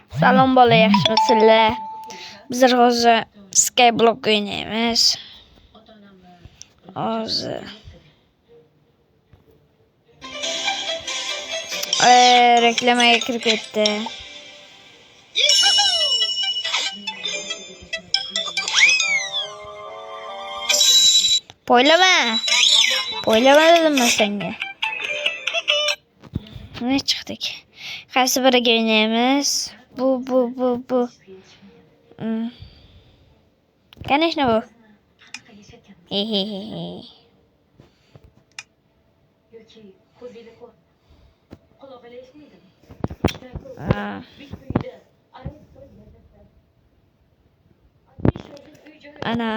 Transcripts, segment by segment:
Salom bola, yaxshimisizlar? Bizlar hozir Skyblock o'ynaymiz. Hozir reklamaga kirib ketdi. Poylama dedim ben senga. Ne çıktık? Qaysi biriga o'ynaymiz? Bu. Конечно bu. Hehehe. Ana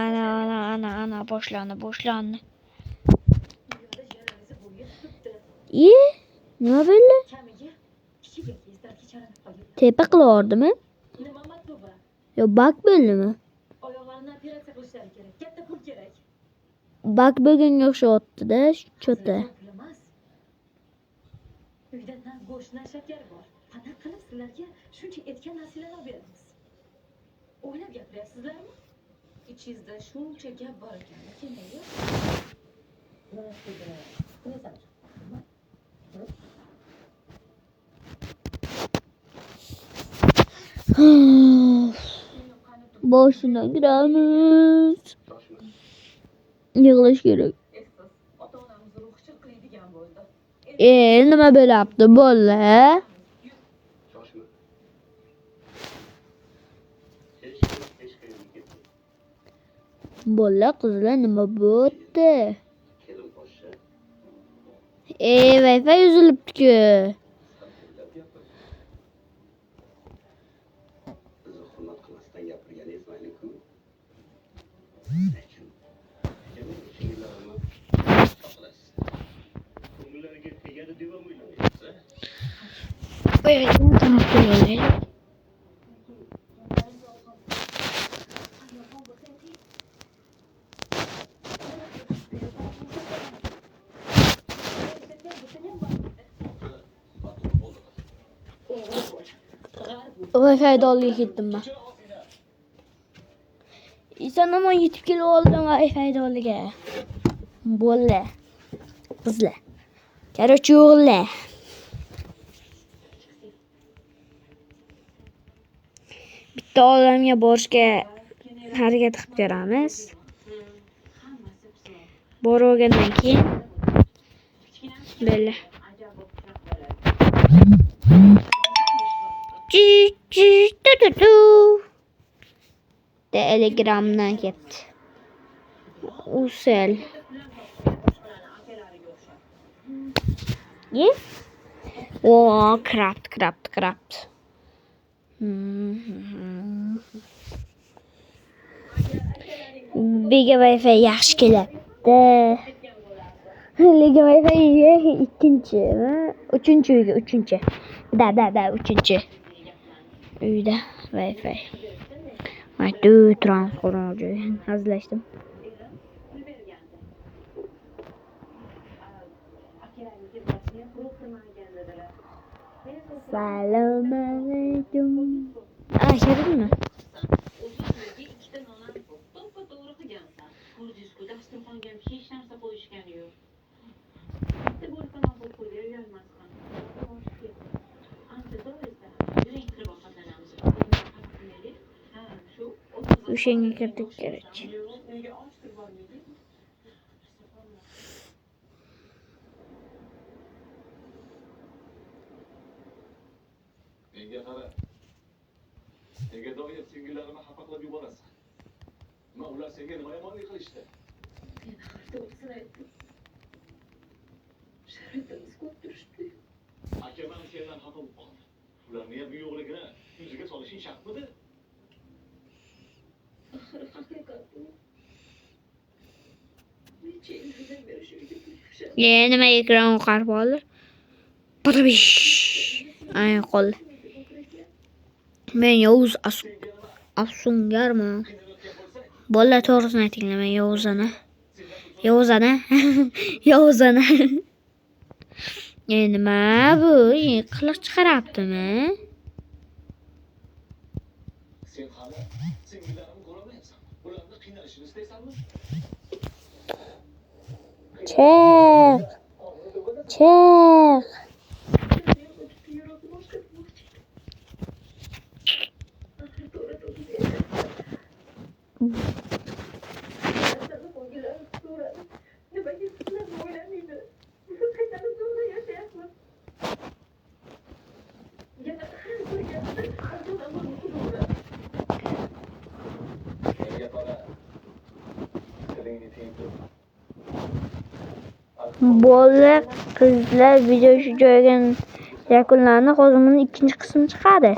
boşlandı. İyi. Ne böyle? Tepe kılıyordu mu? Yo bak böyle mi? Bak bugün yok şu ottu da çöte. Uydan go'shtdan shakar bor. Qanaqa qilib sizlarga shuncha etgan narsalarni olib beramiz? O'ylab gapiryapsizlarmi? Ichingizda shuncha gap bor ekan, kimga? Boşuna giremiz. Yığılış gerek. Nima böyle yaptı böyle? Bolla kızlar nima bo'ldi? Wi-Fi üzülüptü. Evet, tamam böyle. Wi-Fi'de oluyor gittim ben. İnsan ama yetip kilo oldum Wi-Fi'de oluyor. Bolle. Kızla. Короче o'g'illar. Bitta olamga borishga harakat qilib ko'ramiz. Borgandan keyin böyle. Telegramdan ketdi. Usel. Ye? O craft. Biga Wi-Fi yaxshi keladi. Liga Wi-Fi uchinchi. Da, uchinchi. Uyda Wi-Fi. Maytu transformer hazırlaştım. Selam aleyküm. Şerin mi? Üşenge kirdik gerek. Menga qara. Nega doim singillarimni xafa qilib yuborasan? Nima ular senga nima yomonlik qilishdi? Akaman sendan xafa bo'lib qoldi. Ularni ham yo'g'ligini yuziga solishing shartmidi? Nima ekran qarib oldi? Patabish. Ay qol. Men Yovuz Afsungarman. Bola to'g'risini aytinglar, men Yovuzana. Nima bu? Qiliq chiqaraptimi? hali singillarimni ko'rolmayapsan. Ularni qiynalishini istaysanmi? Chiq. Chiq. Menga qara. Tilingni tiyib tur. Bola qizlar video shu joyga yakunlandi. Hozir buni ikkinchi qismi chiqadi.